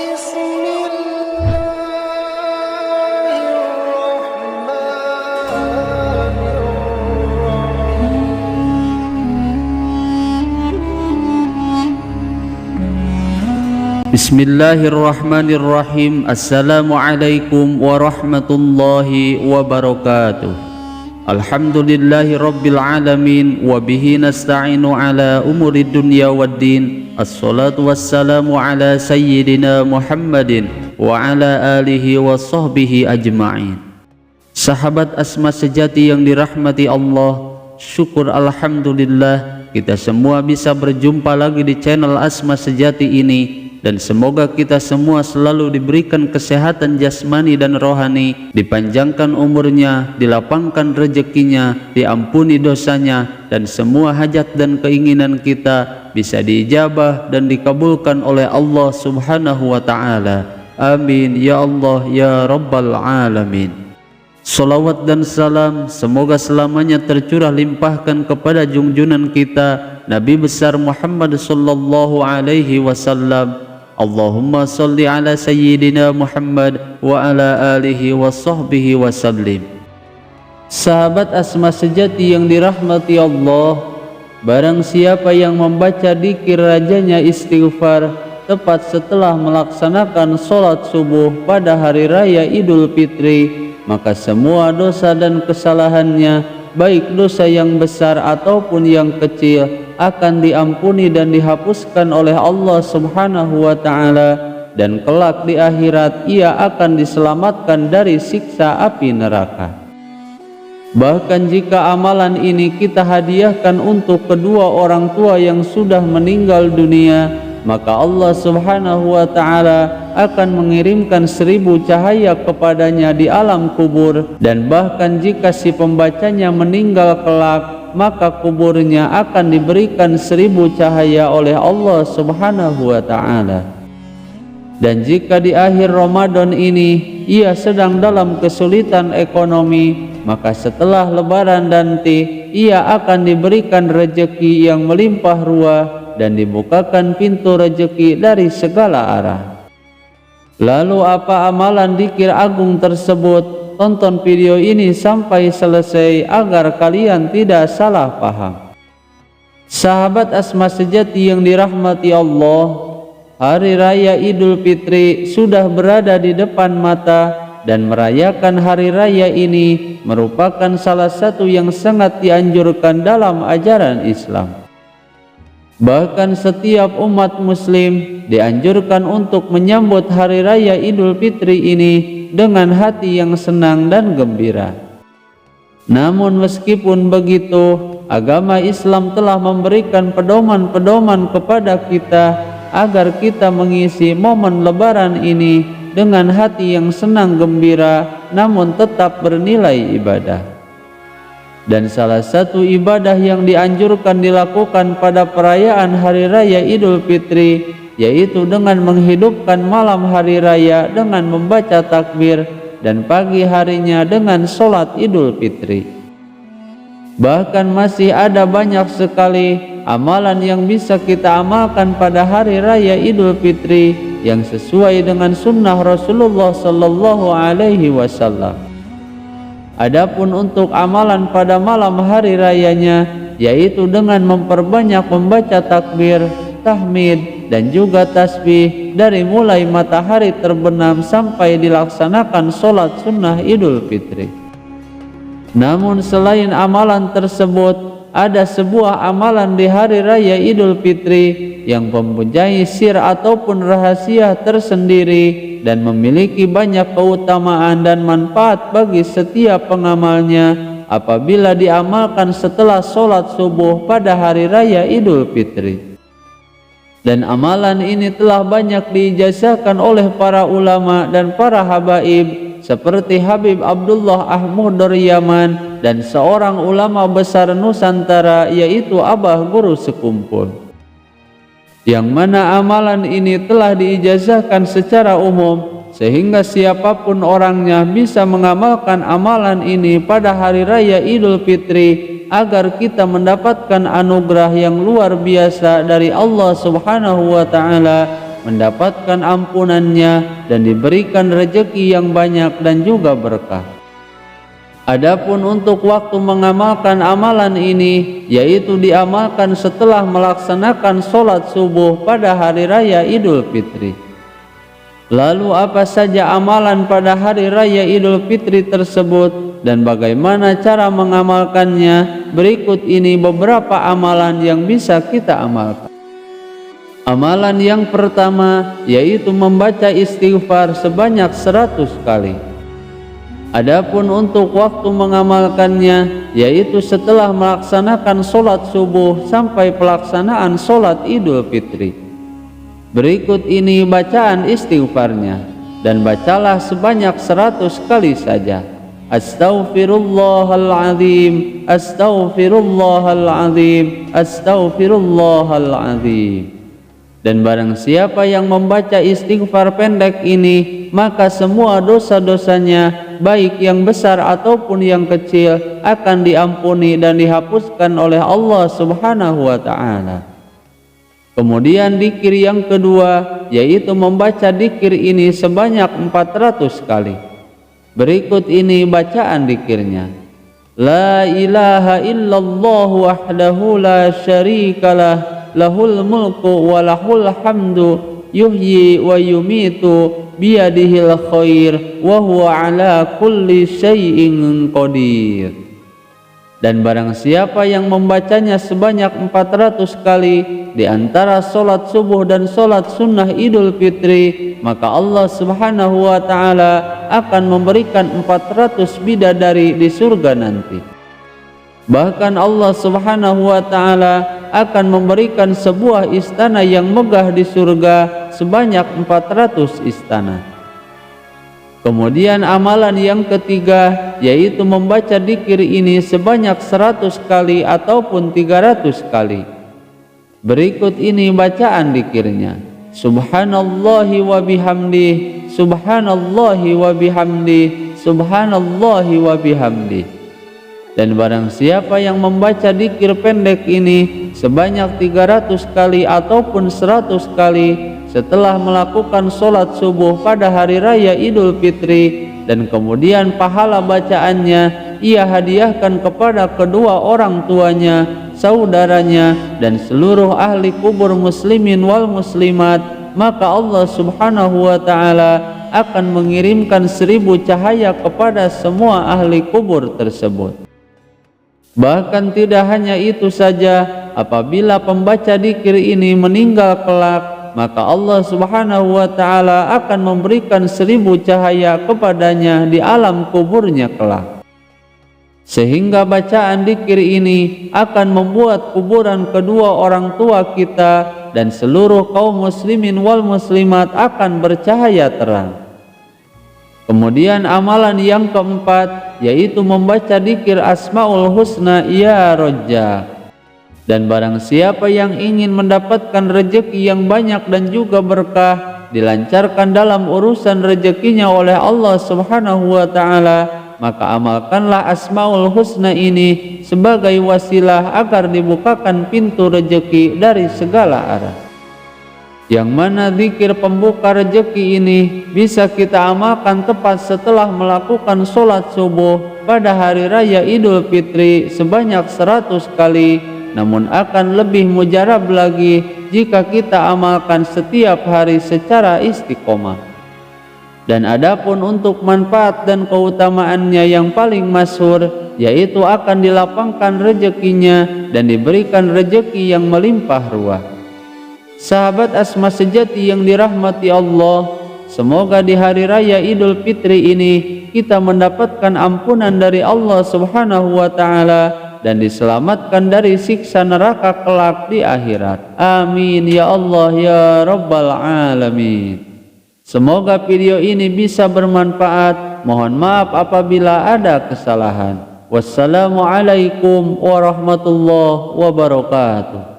بسم الله الرحمن الرحيم Bismillahirrahmanirrahim. Assalamualaikum warahmatullahi wabarakatuh. Alhamdulillahi rabbil alamin. Wabihi nasta'inu ala umuri dunya waddin. Assalatu wassalamu ala sayyidina Muhammadin wa ala alihi wa sahbihi ajma'in. Sahabat Asma sejati yang dirahmati Allah, syukur alhamdulillah kita semua bisa berjumpa lagi di channel Asma Sejati ini. Dan semoga kita semua selalu diberikan kesehatan jasmani dan rohani, dipanjangkan umurnya, dilapangkan rezekinya, diampuni dosanya, dan semua hajat dan keinginan kita bisa diijabah dan dikabulkan oleh Allah Subhanahu wa Ta'ala. Amin ya Allah ya Rabbal Alamin. Salawat dan salam semoga selamanya tercurah limpahkan kepada junjunan kita Nabi besar Muhammad sallallahu alaihi wasallam. Allahumma salli ala sayyidina Muhammad wa ala alihi wa sahbihi wa sallim. Sahabat Asma sejati yang dirahmati Allah, barang siapa yang membaca dzikir rajanya istighfar tepat setelah melaksanakan sholat subuh pada hari raya Idul Fitri, maka semua dosa dan kesalahannya, baik dosa yang besar ataupun yang kecil, akan diampuni dan dihapuskan oleh Allah Subhanahu wa Ta'ala, dan kelak di akhirat ia akan diselamatkan dari siksa api neraka. Bahkan jika amalan ini kita hadiahkan untuk kedua orang tua yang sudah meninggal dunia, maka Allah Subhanahu wa Ta'ala akan mengirimkan 1000 cahaya kepadanya di alam kubur. Dan bahkan jika si pembacanya meninggal kelak, maka kuburnya akan diberikan 1000 cahaya oleh Allah Subhanahu wa Ta'ala. Dan jika di akhir Ramadan ini ia sedang dalam kesulitan ekonomi, maka setelah lebaran nanti ia akan diberikan rezeki yang melimpah ruah dan dibukakan pintu rezeki dari segala arah. Lalu apa amalan dzikir agung tersebut? Tonton video ini sampai selesai agar kalian tidak salah paham. Sahabat Asma sejati yang dirahmati Allah, hari raya Idul Fitri sudah berada di depan mata, dan merayakan hari raya ini merupakan salah satu yang sangat dianjurkan dalam ajaran Islam. Bahkan setiap umat muslim dianjurkan untuk menyambut hari raya Idul Fitri ini dengan hati yang senang dan gembira. Namun meskipun begitu, agama Islam telah memberikan pedoman-pedoman kepada kita agar kita mengisi momen lebaran ini dengan hati yang senang gembira namun tetap bernilai ibadah. Dan salah satu ibadah yang dianjurkan dilakukan pada perayaan hari raya Idul Fitri yaitu dengan menghidupkan malam hari raya dengan membaca takbir dan pagi harinya dengan sholat Idul Fitri. Bahkan masih ada banyak sekali amalan yang bisa kita amalkan pada hari raya Idul Fitri yang sesuai dengan sunnah Rasulullah sallallahu alaihi wasallam. Adapun untuk amalan pada malam hari rayanya, yaitu dengan memperbanyak membaca takbir, tahmid, dan juga tasbih dari mulai matahari terbenam sampai dilaksanakan sholat sunnah Idul Fitri. Namun selain amalan tersebut, ada sebuah amalan di hari raya Idul Fitri yang mempunyai sir ataupun rahasia tersendiri dan memiliki banyak keutamaan dan manfaat bagi setiap pengamalnya apabila diamalkan setelah sholat subuh pada hari raya Idul Fitri. Dan amalan ini telah banyak diijazahkan oleh para ulama dan para habaib seperti Habib Abdullah Ahmad dari Yaman dan seorang ulama besar Nusantara yaitu Abah Guru Sekumpul. Yang mana amalan ini telah diijazahkan secara umum sehingga siapapun orangnya bisa mengamalkan amalan ini pada hari raya Idul Fitri agar kita mendapatkan anugerah yang luar biasa dari Allah Subhanahu wa Ta'ala mendapatkan ampunannya dan diberikan rezeki yang banyak dan juga berkah. Adapun untuk waktu mengamalkan amalan ini, yaitu diamalkan setelah melaksanakan sholat subuh pada hari raya Idul Fitri. Lalu apa saja amalan pada hari raya Idul Fitri tersebut dan bagaimana cara mengamalkannya? Berikut ini beberapa amalan yang bisa kita amalkan. Amalan yang pertama yaitu membaca istighfar sebanyak 100 kali. Adapun untuk waktu mengamalkannya yaitu setelah melaksanakan sholat subuh sampai pelaksanaan sholat Idul Fitri. Berikut ini bacaan istighfarnya, dan bacalah sebanyak 100 kali saja. Astaghfirullahaladzim, astaghfirullahaladzim, astaghfirullahaladzim. Dan barang siapa yang membaca istighfar pendek ini, maka semua dosa-dosanya, baik yang besar ataupun yang kecil, akan diampuni dan dihapuskan oleh Allah Subhanahu wa ta'ala. Kemudian dzikir yang kedua yaitu membaca dzikir ini sebanyak 400 kali. Berikut ini bacaan dzikirnya. La ilaha illallah wahdahu la syarikalah, lahul mulku wa lahul hamdu, yuhyi wa yumitu, biyadihil khair, wa huwa ala kulli syai'in qadir. Dan barang siapa yang membacanya sebanyak 400 kali di antara sholat subuh dan sholat sunnah Idul Fitri, maka Allah Subhanahu wa ta'ala akan memberikan 400 bidadari di surga nanti. Bahkan Allah Subhanahu wa ta'ala akan memberikan sebuah istana yang megah di surga sebanyak 400 istana. Kemudian amalan yang ketiga yaitu membaca dzikir ini sebanyak 100 kali ataupun 300 kali. Berikut ini bacaan dzikirnya. Subhanallahi wa bihamdih, subhanallahi wa bihamdih, subhanallahi wa bihamdih. Dan barang siapa yang membaca dzikir pendek ini sebanyak 300 kali ataupun 100 kali setelah melakukan sholat subuh pada hari raya Idul Fitri, dan kemudian pahala bacaannya ia hadiahkan kepada kedua orang tuanya, saudaranya, dan seluruh ahli kubur muslimin wal muslimat, maka Allah Subhanahu wa ta'ala akan mengirimkan 1000 cahaya kepada semua ahli kubur tersebut. Bahkan tidak hanya itu saja, apabila pembaca dzikir ini meninggal kelak, maka Allah Subhanahu wa ta'ala akan memberikan 1000 cahaya kepadanya di alam kuburnya kelak. Sehingga bacaan dzikir ini akan membuat kuburan kedua orang tua kita dan seluruh kaum muslimin wal muslimat akan bercahaya terang. Kemudian amalan yang keempat yaitu membaca dzikir Asmaul Husna ya Razzaq. Dan barang siapa yang ingin mendapatkan rezeki yang banyak dan juga berkah, dilancarkan dalam urusan rezekinya oleh Allah Subhanahu wa ta'ala, maka amalkanlah Asmaul Husna ini sebagai wasilah agar dibukakan pintu rezeki dari segala arah. Yang mana zikir pembuka rezeki ini bisa kita amalkan tepat setelah melakukan sholat subuh pada hari raya Idul Fitri sebanyak 100 kali, namun akan lebih mujarab lagi jika kita amalkan setiap hari secara istiqomah. Dan adapun untuk manfaat dan keutamaannya yang paling masyhur yaitu akan dilapangkan rezekinya dan diberikan rezeki yang melimpah ruah. Sahabat Asma sejati yang dirahmati Allah, semoga di hari raya Idul Fitri ini kita mendapatkan ampunan dari Allah Subhanahu wa ta'ala dan diselamatkan dari siksa neraka kelak di akhirat. Amin ya Allah ya Rabbal Alamin. Semoga video ini bisa bermanfaat. Mohon maaf apabila ada kesalahan. Wassalamualaikum warahmatullahi wabarakatuh.